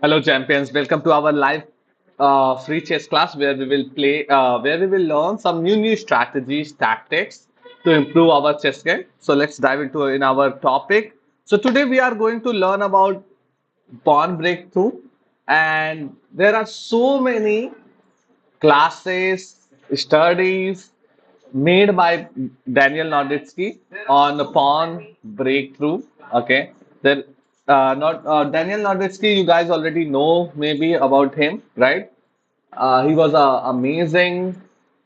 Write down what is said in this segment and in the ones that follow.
Hello, champions. Welcome to our live free chess class where we will learn some new strategies, tactics to improve our chess game. So let's dive into in our topic. So today we are going to learn about pawn breakthrough, and there are so many classes, studies made by Daniel Naroditsky on the pawn breakthrough. Okay, then not Daniel Naroditsky, you guys already know maybe about him, right? He was an amazing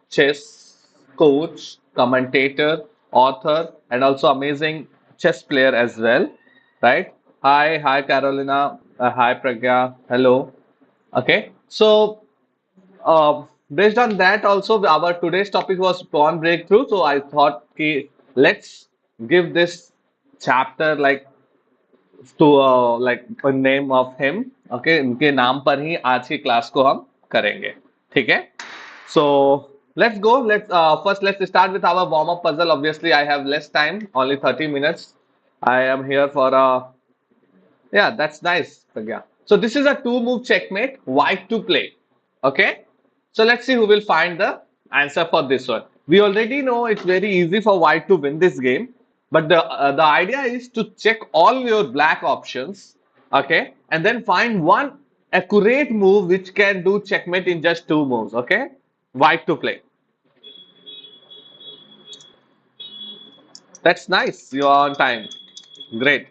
chess coach, commentator, author, and also amazing chess player as well, right? Hi Carolina, hi Pragya, hello. Okay, so based on that, also our today's topic was pawn breakthrough. So I thought, okay, let's give this chapter to like a name of him. Okay, इनके नाम पर ही आज की class को हम करेंगे. ठीक है? So let's go. Let's start with our warm up puzzle. Obviously, I have less time, only 30 minutes. I am here for a yeah, that's nice. Pragya. So this is a two move checkmate, white to play. Okay. So let's see who will find the answer for this one. We already know it's very easy for white to win this game, but the idea is to check all your black options, okay, and then find one accurate move which can do checkmate in just two moves. Okay, white to play. That's nice. You're on time. Great.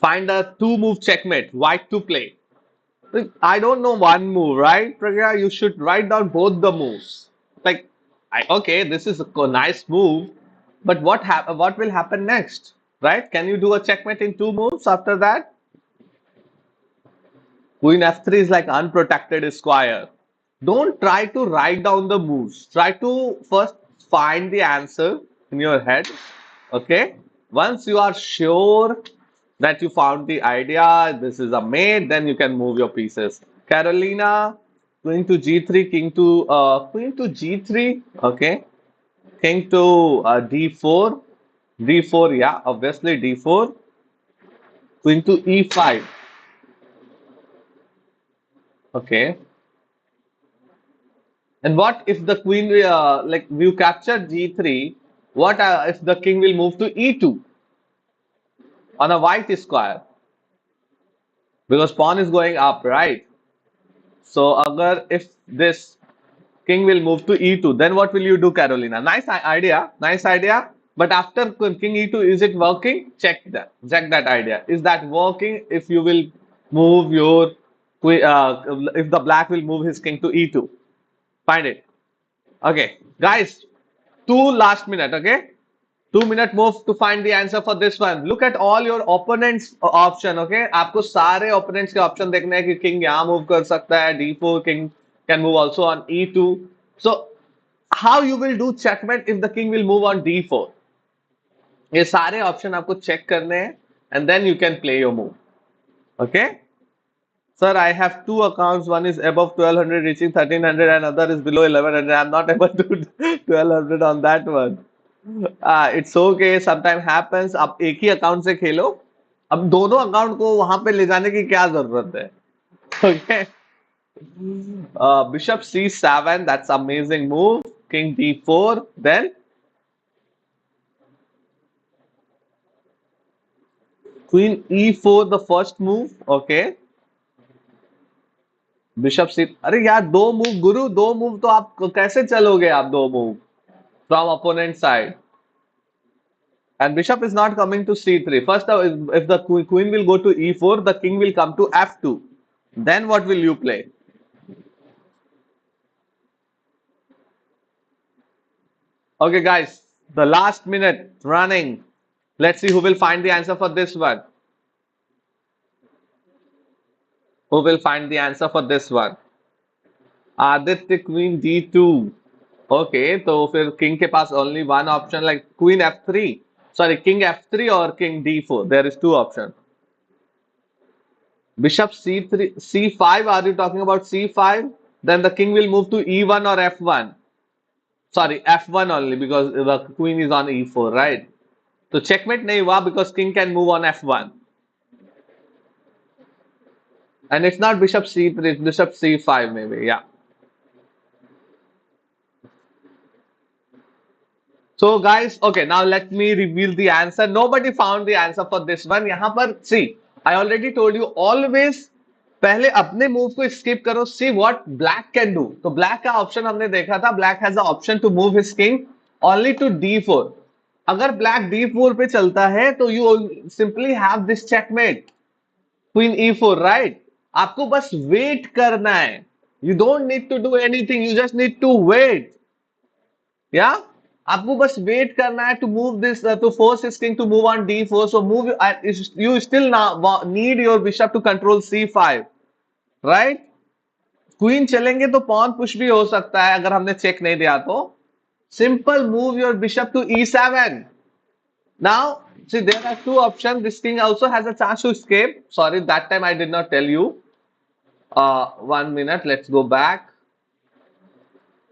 Find a two move checkmate. White to play. I don't know one move, right? Pragya, you should write down both the moves. Like, okay, this is a nice move, but what will happen next, right? Can you do a checkmate in two moves after that? Queen f3 is like unprotected square. Don't try to write down the moves. Try to first find the answer in your head. Okay. Once you are sure that you found the idea, this is a mate, then you can move your pieces. Carolina, queen to g3, queen to g3. Okay. King to d4. D4, yeah, obviously d4. Queen to e5. Okay. And what if the queen, like you capture g3? What if the king will move to e2 on a white square? Because pawn is going up, right? So, if this king will move to e2, then what will you do, Carolina? Idea, nice idea. But after king e2, is it working? Check that idea. Is that working? If you will move your, if the black will move his king to e2, find it. Okay, guys, two last minute. Okay, 2 minute move to find the answer for this one. Look at all your opponents option. Okay, आपको सारे opponents के option देखने हैं कि king यहाँ move कर सकता है, d4 king can move also on e2. So how you will do checkmate if the king will move on d4? ये सारे option आपको check करने हैं and then you can play your move. Okay. Sir, I have two accounts. One is above 1200 reaching 1300 and other is below 1100. I'm not able to do 1200 on that one. It's okay sometime happens आप एक ही account से खेलो अब दोनों account को वहां पे ले जाने की क्या जरूरत है okay bishop c7 that's amazing move king d4 then queen e4 the first move okay bishop c अरे यार दो मूव गुरु दो मूव तो आप कैसे चलोगे आप दो move from opponent side and bishop is not coming to c3. First, if the queen will go to e4, the king will come to f2. Then what will you play? Okay, guys, the last minute running. Let's see who will find the answer for this one. Who will find the answer for this one? Aditya queen d2. Okay, तो फिर king के पास only one option like queen f3. Sorry, king f3 or king d4. There is two options. Bishop c3, c5. Are you talking about c5? Then the king will move to e1 or f1. Sorry, f1 only because the queen is on e4, right? So checkmate nahi hua because king can move on f1. And it's not bishop c3, it's bishop c5 maybe. Yeah. So guys, okay, now let me reveal the answer. Nobody found the answer for this one. यहाँ पर see, I already told you always पहले अपने move को skip करो. See what black can do. तो black का option हमने देखा था. Black has the option to move his king only to d4. अगर black d4 पे चलता है तो you simply have this checkmate. Queen e4, right? आपको बस वेट करना है. You don't need to do anything. You just need to wait. या आपको बस वेट करना है to move this to force his king to move on d4. So move you still need your bishop to control c5, right? Queen चलेंगे तो pawn push भी हो सकता है अगर हमने चेक नहीं दिया तो. Simple move your bishop to e7. Now see there are two options. This king also has a chance to escape. Sorry, that time I did not tell you. 1 minute, let's go back.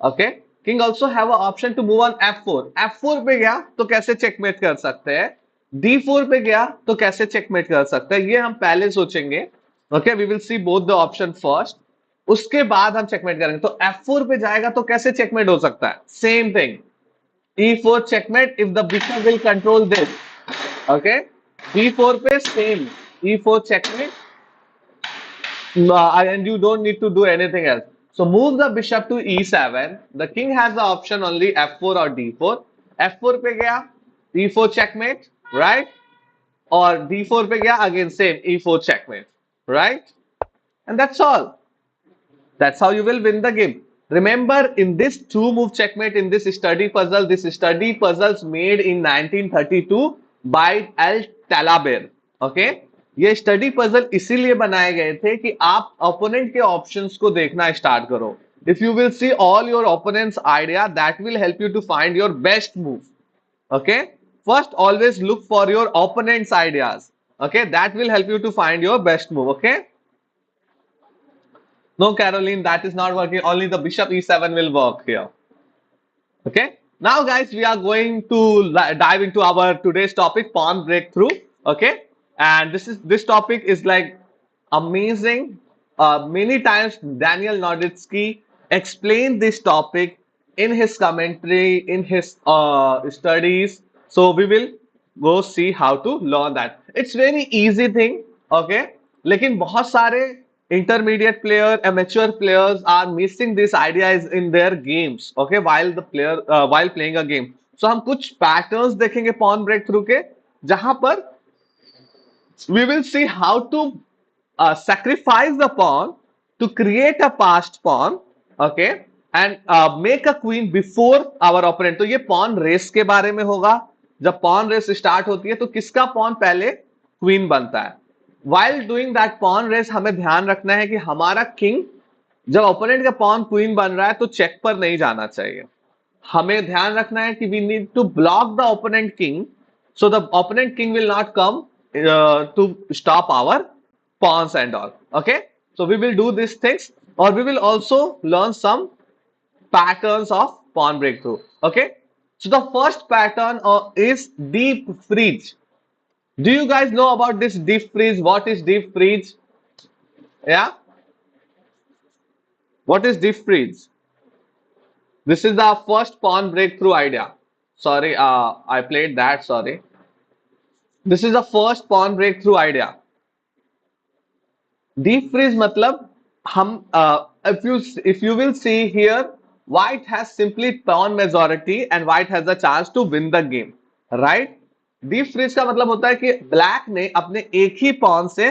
Okay, king also have a option to move on f4. f4 पे गया तो कैसे checkmate कर सकते हैं? d4 पे गया तो कैसे चेकमेट कर सकते हैं? ये हम पहले सोचेंगे. Okay, we will see both the option first. उसके बाद हम चेकमेट करेंगे. तो f4 पे जाएगा तो कैसे चेकमेट हो सकता है? Same thing, e4 checkmate if the bishop will control this. Okay, e4 पे same e4 checkmate. And you don't need to do anything else. So move the bishop to e7. The king has the option only f4 or d4. f4 पे गया, e4 checkmate, right? और d4 पे गया, again same e4 checkmate, right? And that's all. That's how you will win the game. Remember, in this two-move checkmate, in this study puzzles made in 1932 by Al Talaber. Okay? ये study puzzle इसीलिए बनाए गए थे कि आप opponent के options को देखना स्टार्ट करो. If you will see all your opponents idea, that will help you to find your best move. Okay, first always look for your opponents ideas. Okay, that will help you to find your best move. Okay, no Caroline, that is not working. Only the bishop e7 will work here. Okay, now guys, we are going to dive into our today's topic, pawn breakthrough. Okay, and this topic is like amazing. Many times Daniel Naroditsky explained this topic in his commentary, in his studies. So we will go see how to learn that. It's very easy thing. Okay, लेकिन बहुत सारे intermediate player, amateur players are missing this ideas in their games. Okay, while playing a game. So हम कुछ patterns देखेंगे pawn breakthrough के, जहां पर we will see how to sacrifice the pawn to create a passed pawn. Okay, and make a queen before our opponent. तो ये pawn race के बारे में होगा. जब pawn race start होती है तो किसका pawn पहले queen बनता है. While doing that pawn race, हमें ध्यान रखना है कि हमारा किंग जब ओपोनेंट का पॉन क्वीन बन रहा है तो चेक पर नहीं जाना चाहिए. हमें ध्यान रखना है कि we need to block the opponent king so the opponent king will not come to stop our pawns and all. Okay, so we will do these things, or we will also learn some patterns of pawn breakthrough. Okay, so the first pattern is deep freeze. Do you guys know about this deep freeze? What is deep freeze? Yeah, what is deep freeze? This is the first pawn breakthrough idea. Sorry, I played that. Sorry, this is the first pawn breakthrough idea. Deep freeze मतलब हम if you will see here, white has simply pawn majority and white has a chance to win the game, right? Deep freeze का मतलब होता है कि black ने अपने एक ही पॉन से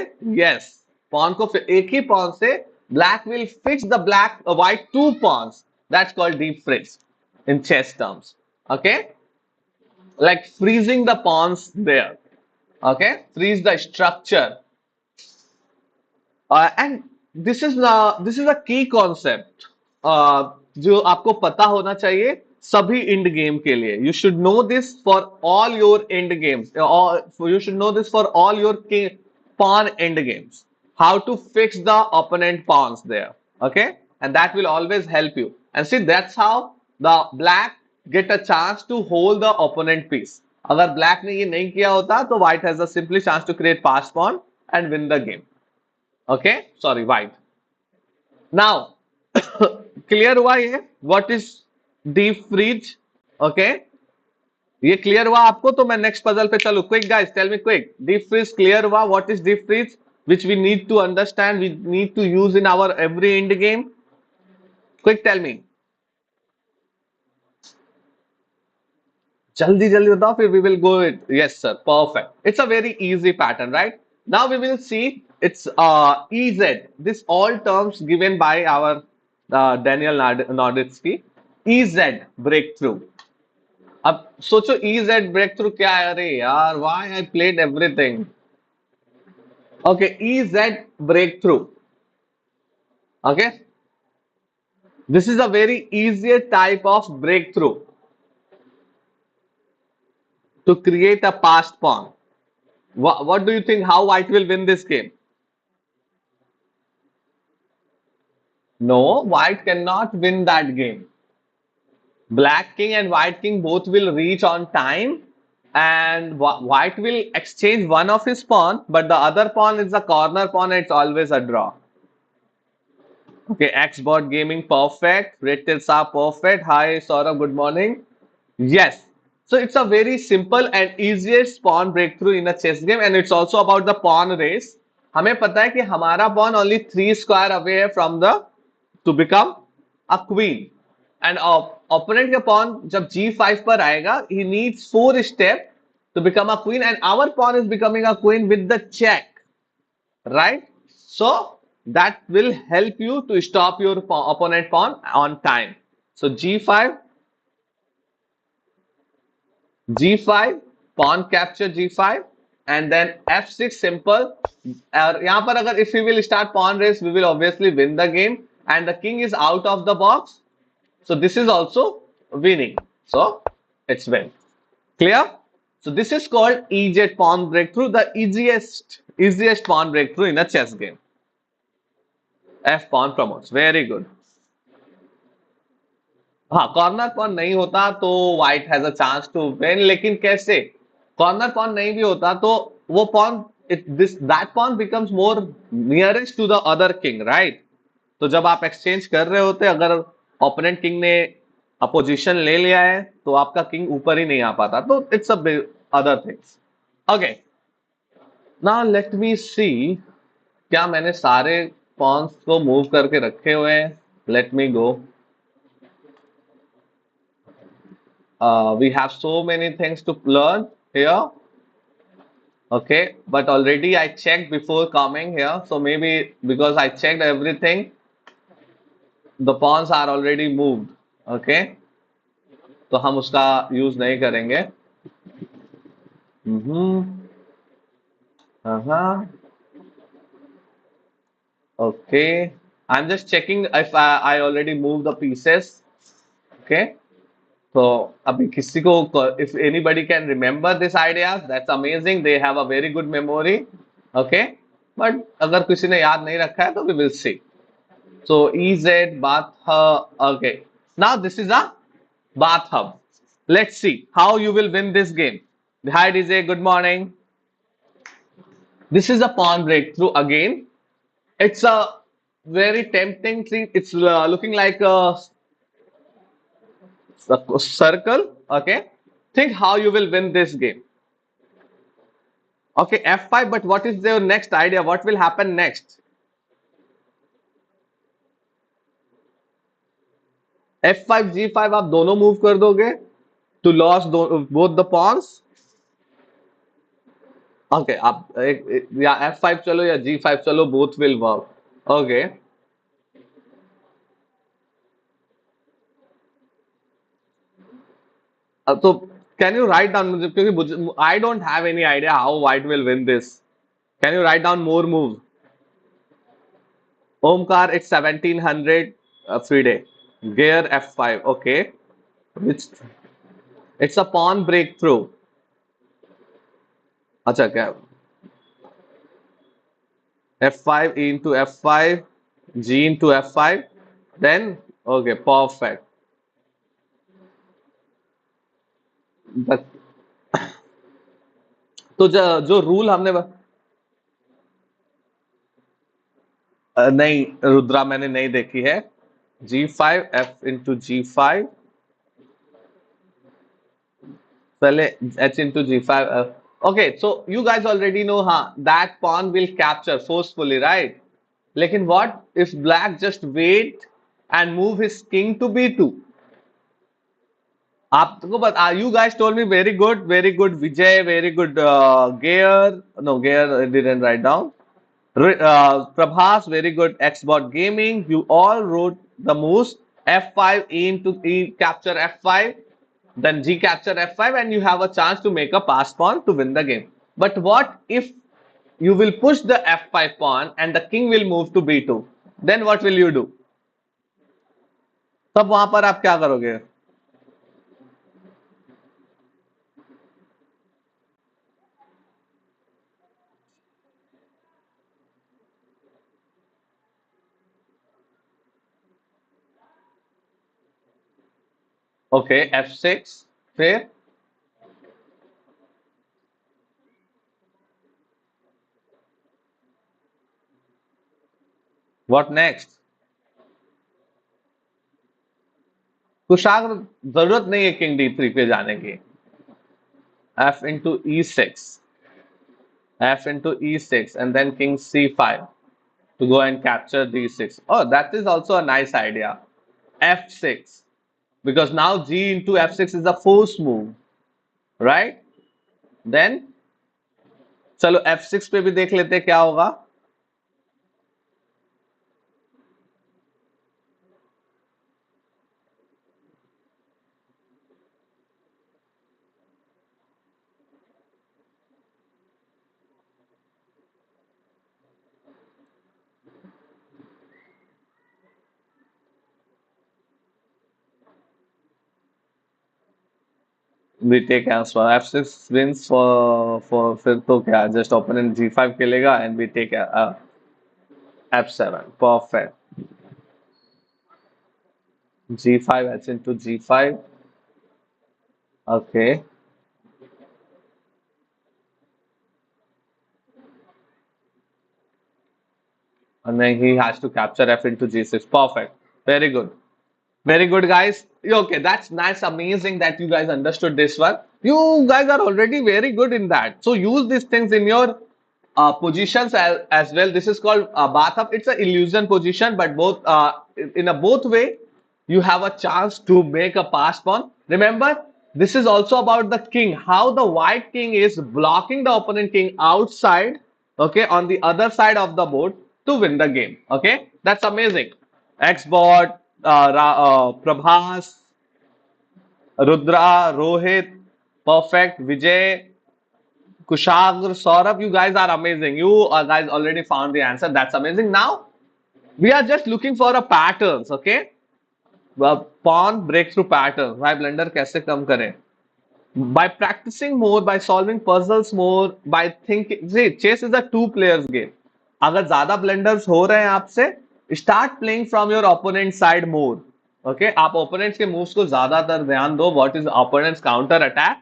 पॉन को एक ही पॉन से black will fix the black white two pawns. That's called deep freeze in chess terms. Okay, like freezing the pawns there. Okay, freeze the structure. And this is a key concept जो आपको पता होना चाहिए सभी and game के लिए. You should know this for all your end games, you should know this for all your pawn end games. how to fix the opponent pawns there. Okay, and that will always help you. And see, that's how the black get a chance to hold the opponent piece. अगर black ने ये नहीं किया होता तो white has a simply chance to create pass pawn and win the game. Okay, sorry, white. Now, clear हुआ ये? What is deep freeze? Okay, ये क्लियर हुआ आपको तो मैं नेक्स्ट पजल पे चलूं. Quick guys, tell me quick. Deep freeze clear हुआ? What is deep freeze which we need to understand, we need to use in our every end game? Quick, tell me. जल्दी जल्दी बताओ फिर we will go it. Yes sir, perfect. It's a very easy pattern, right? Now we will see it's EZ. This all terms given by our Daniel Naroditsky. EZ breakthrough. अब सोचो EZ breakthrough क्या है? अरे यार, why I played everything? Okay, EZ breakthrough. Okay, this is a very easier type of breakthrough to create a passed pawn. What do you think? How white will win this game? No, white cannot win that game. Black king and white king both will reach on time, and white will exchange one of his pawn, but the other pawn is a corner pawn and it's always a draw. Okay, Xbot Gaming, perfect. Red Tilts are perfect. Hi, Saurabh, good morning. Yes. So it's a very simple and easiest pawn breakthrough in a chess game, and it's also about the pawn race. हमें पता है कि हमारा pawn only 3 square away है from the to become a queen, and opponent का pawn जब G5 पर आएगा, he needs 4 steps to become a queen, and our pawn is becoming a queen with the check, right? So that will help you to stop your opponent pawn on time. So G5, G5, pawn capture G5, and then F6 simple. और यहाँ पर अगर if we will start pawn race, we will obviously win the game, and the king is out of the box. So this is also winning. So it's win. Clear? So this is called EZ pawn breakthrough, the easiest pawn breakthrough in a chess game. F pawn promotes. Very good. हाँ, corner pawn नहीं होता तो white has a chance to win, लेकिन कैसे? Corner pawn नहीं भी होता तो वो pawn this that pawn becomes more nearest to the other king, right? तो जब आप एक्सचेंज कर रहे होते, अगर ओपोनेंट किंग ने अपोजिशन ले लिया है तो आपका किंग ऊपर ही नहीं आ पाता, तो it's a other things. Okay, now let me see. क्या मैंने सारे पॉन्स को मूव करके रखे हुए हैं? Let me go. We have so many things to learn here. Okay, but already I checked before coming here, so maybe because I checked everything, the pawns are already moved. Okay, तो हम उसका use नहीं करेंगे. Okay, I'm just checking if I already moved the pieces. Okay. So, अभी किसी को, if anybody can remember this idea, that's amazing. They have a very good memory. Okay, but अगर किसी ने याद नहीं रखा है तो we will see. So EZ bathtub. Okay, now this is a bathtub. Let's see how you will win this game. Hi DJ, good morning. This is a pawn breakthrough again. It's a very tempting thing. It's looking like a circle. Okay, think how you will win this game. Okay, F5, but what is your next idea? What will happen next? F5 G5 आप दोनों move कर दोगे to lose both the pawns. Okay, आप या F5 चलो या G5 चलो, both will work. Okay. तो can you write down, क्योंकि I don't have any idea how white will win this. Can you write down more moves? Omkar, it's 1700 free day. Gear F5. Okay. It's a pawn breakthrough. अच्छा क्या? f5, e into f5, g into f5, then okay, perfect. But, तो जो rule हमने नहीं, रुद्रा मैंने नहीं देखी है। g5, f into g5, पहले h into g5. Okay, so you guys already know, हाँ, that pawn will capture forcefully, right? लेकिन what if black just wait and move his king to b2? आपको बता, you guys told me very good Vijay, very good Gear, no Gear I didn't write down. Prabhas, very good Xbot Gaming. You all wrote the moves f5, e into e capture f5, then g capture f5, and you have a chance to make a pass pawn to win the game. But what if you will push the f5 pawn and the king will move to b2? Then what will you do? तब वहां पर आप क्या करोगे? Okay, f6, फिर what next? कुशाग्र जरूरत नहीं है किंग d3 पे जाने की। f into e6, f into e6, and then king c5 to go and capture d6. Oh, that is also a nice idea. f6, because now g into f6 is a force move, right? Then चलो f6 पे भी देख लेते हैं क्या होगा। We take answer. f6 wins for फिर तो क्या, just opponent g5 खेलेगा and we take f7. Perfect. g5, h into g5. Okay. And then he has to capture f into g6. Perfect. Very good. Very good, guys. Okay, that's nice. Amazing that you guys understood this one. You guys are already very good in that. So use these things in your positions as well. This is called bathtub. It's an illusion position, but both in a both way, you have a chance to make a pass pawn. Remember, this is also about the king. How the white king is blocking the opponent king outside, okay, on the other side of the board to win the game. Okay, that's amazing. Xbot, Prabhas, Rudra, Rohit, perfect. Vijay, Kushagra, Saurabh, you guys are amazing. You guys already found the answer. That's amazing. Now we are just looking for a patterns. Okay, pawn breakthrough patterns. भाई blunder कैसे कम करें? By practicing more, by solving puzzles more, by thinking. See, chess is a two players game. अगर ज्यादा blunders हो रहे हैं आपसे, start playing from your opponent side more. Okay, आप opponents के moves को ज्यादातर ध्यान दो. What is opponents counter attack?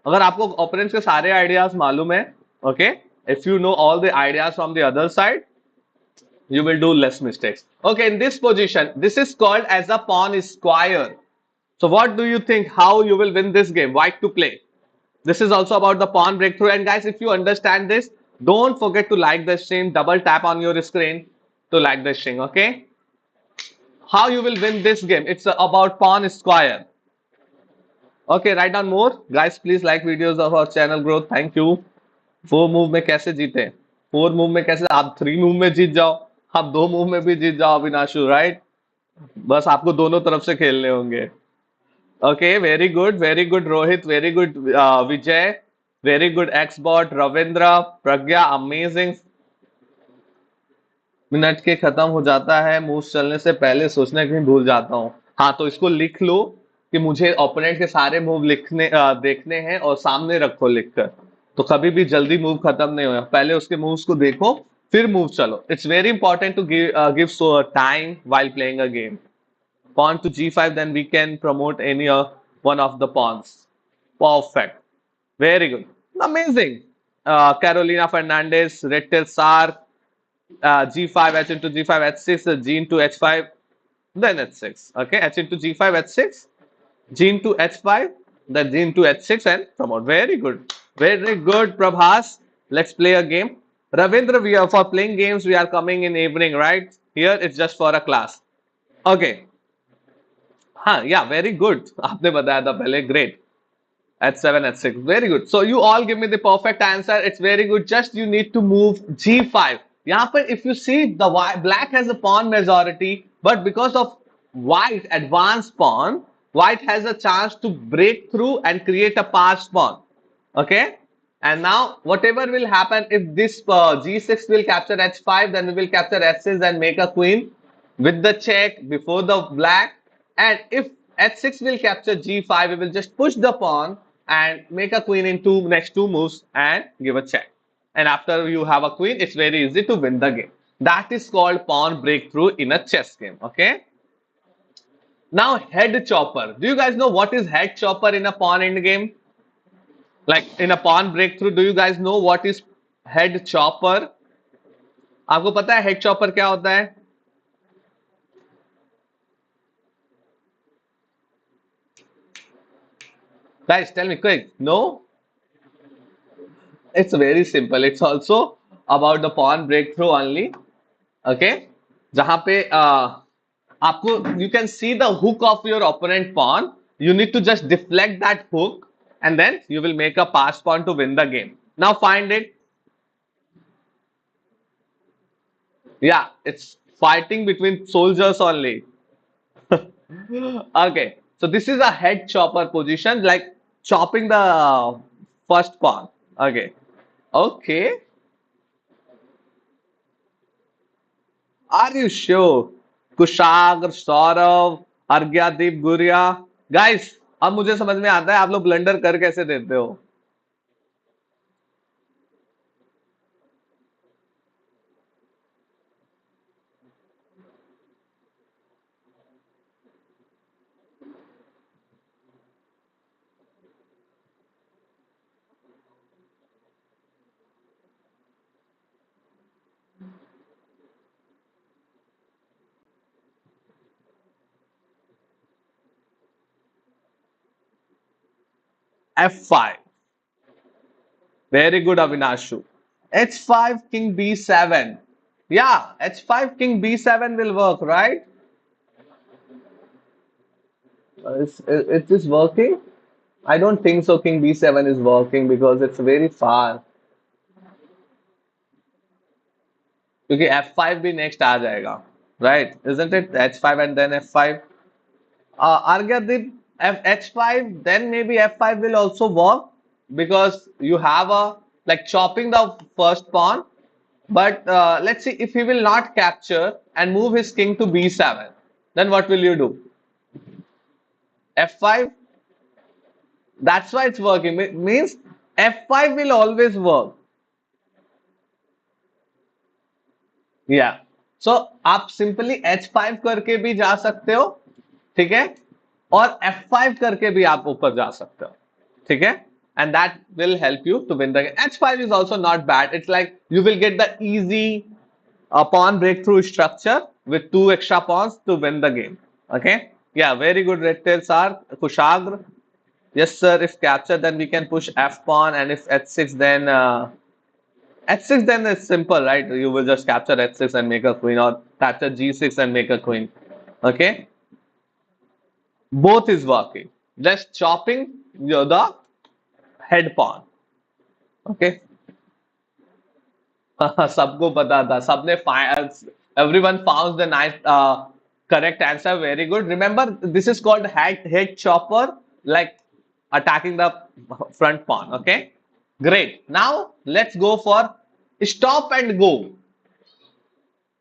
अगर आपको opponents के सारे ideas मालूम है, okay, if you know all the ideas from the other side, you will do less mistakes. Okay, in this position, this is called as a pawn square. So what do you think? How you will win this game? White to play. This is also about the pawn breakthrough. And guys, if you understand this, don't forget to like the stream. Double tap on your screen to like the stream. Okay. How you will win this game? It's about pawn square. Okay, write down more. Guys, please like videos of our channel growth. Thank you. 4 move में कैसे जीते? 4 move में कैसे? आप 3 move में जीत जाओ, आप 2 move में भी जीत जाओ अविनाशु, राइट? बस आपको दोनों तरफ से खेलने होंगे. Okay, very good Rohit, very good Vijay, very good Xbot, Ravindra, Pragya, amazing. Minute के खत्म हो जाता है, मूव चलने से पहले सोचना कहीं भूल जाता हूँ. हाँ, तो इसको लिख लो कि मुझे ओपोनेंट के सारे मूव लिखने देखने हैं और सामने रखो लिखकर. तो कभी भी जल्दी मूव खत्म नहीं होगा, पहले उसके मूव्स को देखो फिर move चलो. It's very important to give so time while playing a game. Pawn to g5, then we can promote any one of the pawns. Perfect. Very good. Amazing. Carolina Fernandez, red tail shark, g5, h into g5, h6, g into h5, then h6. Okay, h into g5, h6, g into h5, then g into h6 and promote. Very good. Very good, Prabhas. Let's play a game. Ravindra, we are for playing games, we are coming in evening, right? Here it's just for a class. Okay. हाँ, yeah, very good. आपने बताया था पहले, great. H7, H6. Very good. So you all give me the perfect answer. It's very good. Just you need to move G5. यहाँ पर if you see the black has a pawn majority, but because of white advanced pawn, white has a chance to break through and create a passed pawn. Okay. And now whatever will happen if this G6 will capture H5, then we will capture H6 and make a queen with the check before the black. And if H6 will capture G5, we will just push the pawn and make a queen in next two moves and give a check. And after you have a queen, it's very easy to win the game. That is called pawn breakthrough in a chess game. Okay. Now head chopper. Do you guys know what is head chopper in a pawn end game? Like in a pawn breakthrough, do you guys know what is head chopper? आपको पता है head chopper क्या होता है? Guys, tell me quick. No? It's very simple. It's also about the pawn breakthrough only. Okay? जहां पे आपको you can see the hook of your opponent pawn. You need to just deflect that hook and then you will make a pass pawn to win the game. Now find it. Yeah, it's fighting between soldiers only. Okay, so this is a head chopper position, like chopping the first pawn. Okay, okay. Are you sure? कुशाग्र सौरभ अर्घ्यादीप गुरिया guys अब मुझे समझ में आता है आप लोग blunder कर कैसे देते हो F5. Very good, Avinashu. H5, King B7. Yeah, H5, King B7 will work, right? Is this working? I don't think so. King B7 is working because it's very far. क्योंकि F5 भी next आ जाएगा, right? Isn't it H5 and then F5? Argyadip, H5, then maybe F5 will also work because you have a like chopping the first pawn. But let's see if he will not capture and move his king to B7, then what will you do? F5. That's why it's working. Means F5 will always work. Yeah. So आप simply H5 करके भी जा सकते हो, ठीक है? और F5 करके भी आप ऊपर जा सकते हो, ठीक है? And that will help you to win the game. H5 is also not bad. It's like you will get the easy pawn breakthrough structure with two extra pawns to win the game. Okay? Yeah, very good red tails are Kushagra. Yes, sir. If captured, then we can push F pawn, and if H6, then H6 then it's simple, right? You will just capture H6 and make a queen, or capture G6 and make a queen. Okay? Both is working. Just chopping the head pawn. Okay? सबको पता था, सबने everyone found the nice correct answer. Very good. Remember, this is called head chopper, like attacking the front pawn. Okay? Great. Now let's go for stop and go.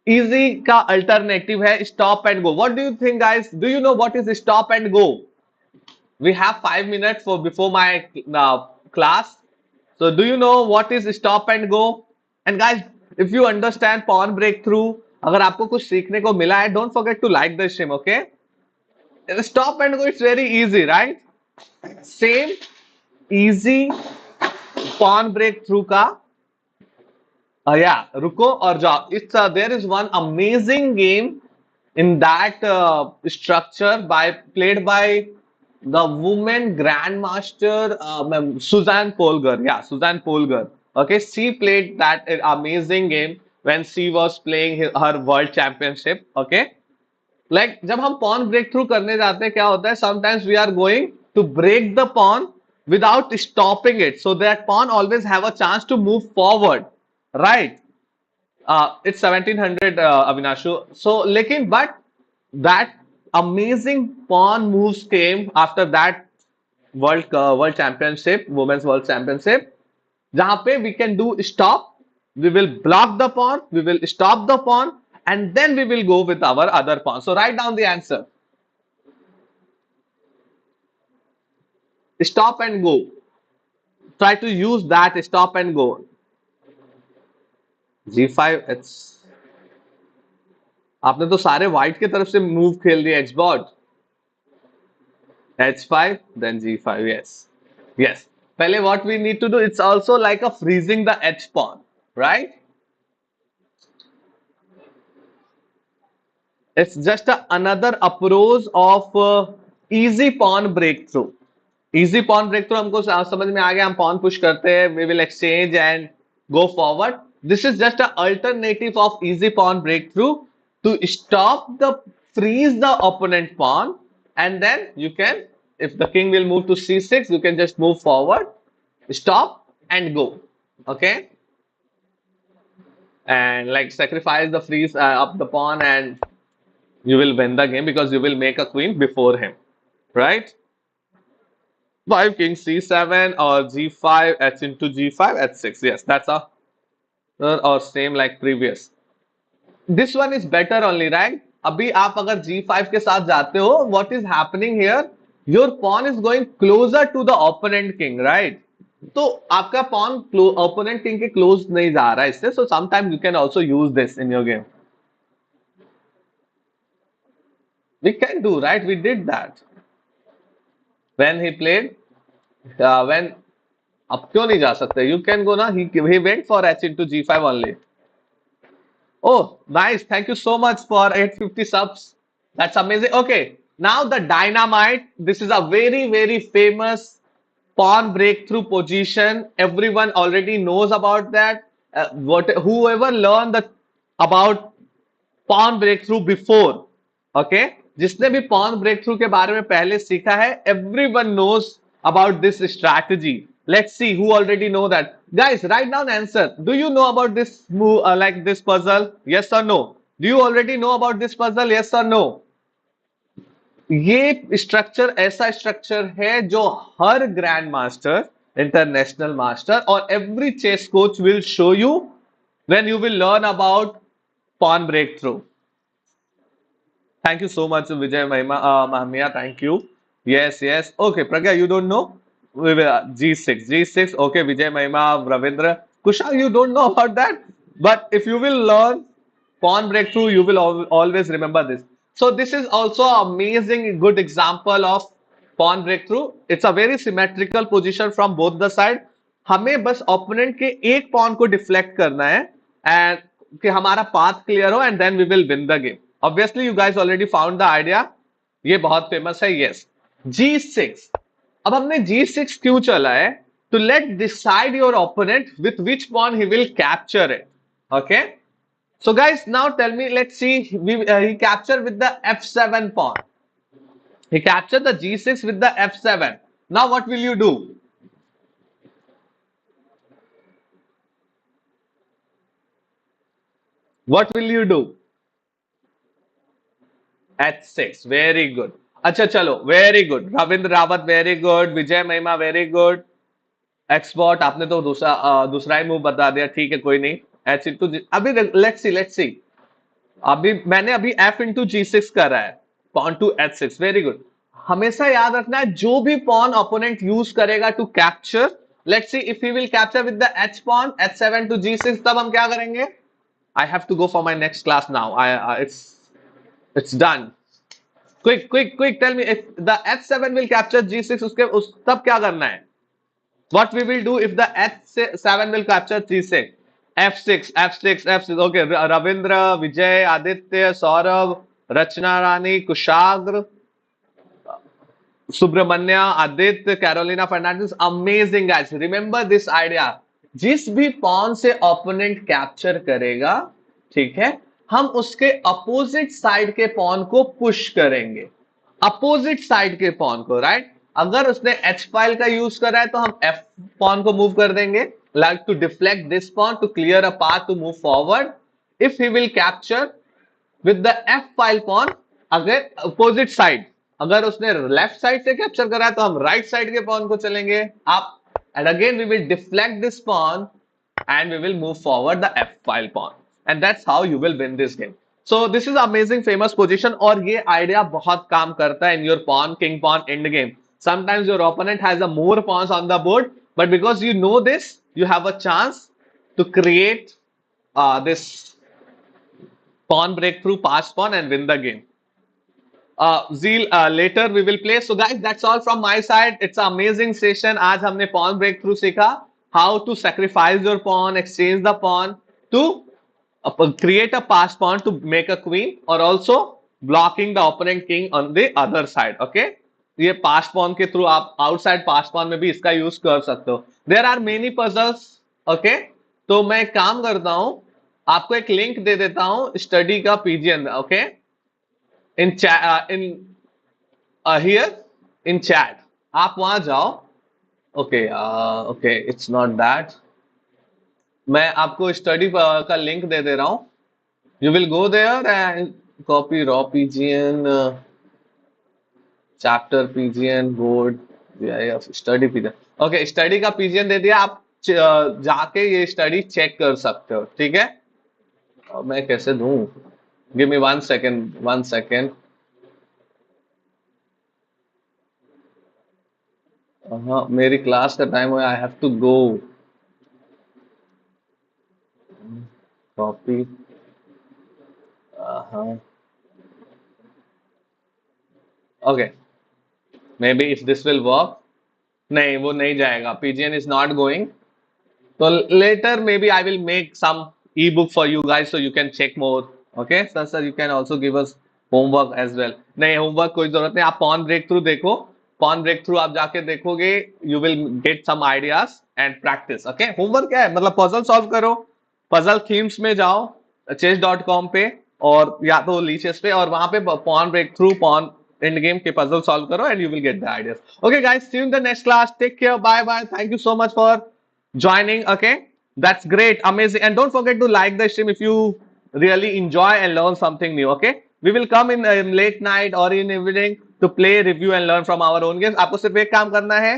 Easy का alternative है stop and go. What do you think, guys? Do you know what is stop and go? We have 5 minutes for before my class. So do you know what is stop and go? And guys, if you understand pawn breakthrough, अगर आपको कुछ सीखने को मिला है, don't forget to like the stream, okay? Stop and go, it's very easy, right? Same easy pawn breakthrough का रुको और जाओ. It's there is one amazing game in that structure by played by the woman grandmaster Suzanne Polgar. Yeah, Suzanne Polgar. Okay, she played that amazing game when she was playing her world championship. Okay, like जब हम pawn break through करने जाते हैं क्या होता है? Sometimes we are going to break the pawn without stopping it, so that pawn always have a chance to move forward, right? It's 1700, Avinashu. So, लेकिन but that amazing pawn moves came after that world championship, women's world championship, जहाँ पे we can do stop, we will block the pawn, we will stop the pawn, and then we will go with our other pawn. So write down the answer. Stop and go. Try to use that stop and go. G5, it's आपने तो सारे white की तरफ से move खेल दिए. Xboard H5 then G5. Yes, yes. पहले what we need to do, it's also like a freezing the H pawn, right? It's just another approach of easy pawn breakthrough. Easy pawn breakthrough हमको समझ में आ गया. हम pawn push करते हैं, we will exchange and go forward. This is just an alternative of easy pawn breakthrough to stop the freeze the opponent pawn, and then you can, if the king will move to c6, you can just move forward, stop and go. Okay, and like sacrifice the freeze of the pawn, and you will win the game because you will make a queen before him, right? 5 king c7 or g5 h into g5 h6. Yes, that's a or same like previous. This one is better only, right? अभी आप अगर g5 के साथ जाते हो, what is happening here? Your pawn is going closer to the opponent king, right? तो आपका pawn opponent king के close नहीं जा रहा है इससे. So sometimes you can also use this in your game. We can do, right? We did that when he played. When अब क्यों नहीं जा सकते? You can go ना. He went for h into g5 only. Oh, nice. Thank you so much for 850 subs. That's amazing. Okay, now the Dynamite. This is a very, very famous pawn breakthrough position. Everyone already knows about that. Whoever learned about pawn breakthrough before, okay? जिसने भी pawn breakthrough के बारे में पहले सीखा है, everyone knows about this strategy. Let's see who already know that. Guys, write down answer. Do you know about this move, like this puzzle? Yes or no? Do you already know about this puzzle? Yes or no? ये structure ऐसा structure है जो हर grandmaster, international master और every chess coach will show you when you will learn about pawn breakthrough. Thank you so much, Vijay Mahamiya. Thank you. Yes, yes. Okay, Pragya, you don't know? G6, G6. Okay, Vijay Mahima, Ravindra. Kushal, you don't know about that? But if you will learn pawn breakthrough, you will always remember this. So this is also an amazing, good example of pawn breakthrough. It's a very symmetrical position from both the side. हमें बस opponent के एक pawn को deflect करना है and कि हमारा path clear हो, and then we will win the game. Obviously, you guys already found the idea. ये बहुत famous है. Yes. G6. अब हमने G6 क्यों चला है? To let decide your opponent with which pawn he will capture it. Okay. So guys, now tell me. Let's see. He captured with the F7 pawn. He captured the G6 with the F7. Now what will you do? What will you do? H6. Very good. अच्छा चलो, very good. Ravindra Rawat very good. विजय महिमा very good. Export आपने तो दूसरा ही move बता दिया. ठीक है, कोई नहीं. H into G. अभी let's see. अभी मैंने अभी F into G6 करा है. Pawn to H6. Very good. हमेशा याद रखना है जो भी pawn opponent यूज करेगा to capture. Let's see if he will capture with the H pawn H7 to G6. तब हम क्या करेंगे? I have to go for my next class now. It's done. Quick, quick, quick. Tell me if the H7 will capture G6. तब क्या करना है? What we will do if the H7 will capture G6? F6, F6, F6. Okay, Ravindra, Vijay, Aditya, Saurabh, Rachna Rani, Kushagra, Subramanya, Aditya, Carolina Fernandez. Amazing guys. Remember this idea. जिस भी pawn से opponent capture करेगा, ठीक है, हम उसके opposite side के pawn को पुश करेंगे. अपोजिट साइड के पॉन को, राइट? अगर उसने एच फाइल का यूज करा है तो हम एफ पॉन को मूव कर देंगे, like to deflect this pawn to clear a path to move forward. If he will capture with the F file pawn, अगर अपोजिट साइड, अगर उसने लेफ्ट साइड से कैप्चर करा है तो हम राइट साइड के पॉन को चलेंगे आप, and again we will deflect this pawn and we will move forward the f file pawn, and that's how you will win this game. So this is amazing famous position और ये idea बहुत काम करता है in your pawn king pawn end game. Sometimes your opponent has a more pawns on the board, but because you know this, you have a chance to create this pawn breakthrough pass pawn and win the game. Zeal, later we will play. So guys, that's all from my side. It's an amazing session. आज हमने pawn breakthrough सीखा, how to sacrifice your pawn, exchange the pawn to create a pass pawn to make a queen, or also blocking the opponent king on the other side. Okay, ये pass pawn के through आप outside pass pawn में भी इसका use कर सकते हो. There are many puzzles. Okay, तो मैं एक काम करता हूँ, आपको एक लिंक दे देता हूँ स्टडी का PGN. Okay, in chat, here in chat आप वहां जाओ. Okay okay, it's not that. मैं आपको स्टडी का लिंक दे दे रहा हूं. You will go there and copy raw PGN, chapter PGN, board, study PGN. Okay, study का पीजीएन दे दिया. आप जाके ये स्टडी चेक कर सकते हो, ठीक है? मैं कैसे दूं? Give me 1 second, 1 second. हाँ, मेरी क्लास का टाइम हुआ. I have to go. Copy. हाँ, okay, may be if this will work. नहीं, वो नहीं जाएगा. PGN is not going. तो later may be I will make some e book for you guys so you can check more. Okay sir, you can also give us homework as well. नहीं, homework कोई जरूरत नहीं. आप pawn breakthrough देखो. Pawn breakthrough आप जाके देखोगे, you will get some ideas and practice. Okay, homework क्या है? मतलब पजल सॉल्व करो. पजल थीम्स में जाओ chess.com पे, और या तो लीचेस पे, और वहां पे pawn breakthrough, pawn end game के पजल सॉल्व करो and you will get the ideas. Okay guys, see you in the next class. Take care, bye bye. Thank you so much for joining. Okay, that's great, amazing, and don't forget to like the stream if you really enjoy and learn something new. Okay, we will come in late night or in evening to play, review and learn from our own games. आपको सिर्फ एक काम करना है,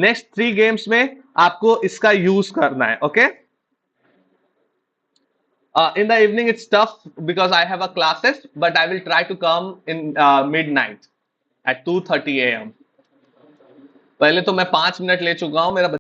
next 3 games में आपको इसका use करना है. Okay, in the evening it's tough because I have a classes, but I will try to come in midnight at 2:30 AM. पहले तो मैं 5 मिनट ले चुका हूं. मेरा